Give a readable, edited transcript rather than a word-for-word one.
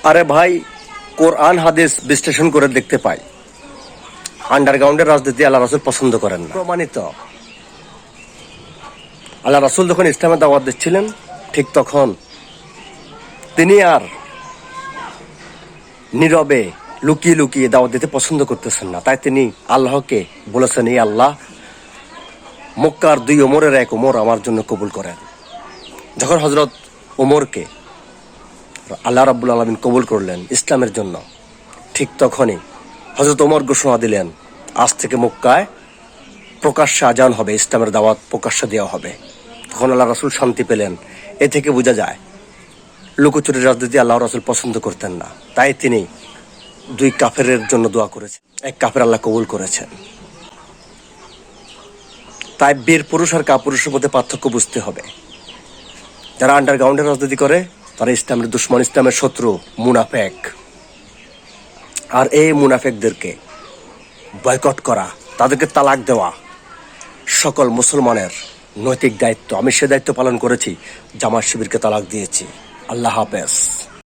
আরে ভাই, কোরআন হাদিস বিশ্লেষণ করে দেখতে পাই আন্ডারগ্রাউন্ডের রাজনীতি আল্লাহ রাসূল পছন্দ করেন না। প্রমাণিত। আল্লাহ রাসূল যখন ইসলামের দাওয়াত দিচ্ছিলেন, ঠিক তখন তিনি আর নীরবে লুকিয়ে লুকিয়ে দাওয়াত দিতে পছন্দ করতেছেন না। তাই তিনি আল্লাহকে বলেছেন, এই আল্লাহ, মক্কার 2 ওমরের 1 ওমর আমার জন্য কবুল করেন। যখন হযরত ওমরকে আল্লাহ রাব্বুল আলামিন কবুল করলেন ইসলামের জন্য, ঠিক তখনই হযরত ওমর ঘোষণা দিলেন, আজ থেকে মক্কায় প্রকাশ্যে আজান হবে, ইসলামের দাওয়াত প্রকাশ্যে দেওয়া হবে। তখন আল্লাহ রাসূল শান্তি পেলেন। এ থেকে বোঝা যায় লুকোচুরির রাজনীতি আল্লাহ রাসূল পছন্দ করতেন না। তাই তিনি 2 কাফেরের জন্য দোয়া করেছেন, 1 কাফের আল্লাহ কবুল করেছেন। তাই বীর পুরুষ আর কাপুরুষের মধ্যে পার্থক্য বুঝতে হবে। যারা আন্ডারগ্রাউন্ডে রাজনীতি করে তারা ইসলামের দুশমন, ইসলামের শত্রু, মুনাফেক। আর এই মুনাফেকদেরকে বয়কট করা, তাদেরকে তালাক দেওয়া সকল মুসলমানের নৈতিক দায়িত্ব। আমি সে দায়িত্ব পালন করেছি, জামাত শিবিরকে তালাক দিয়েছি। আল্লাহ হাফেজ।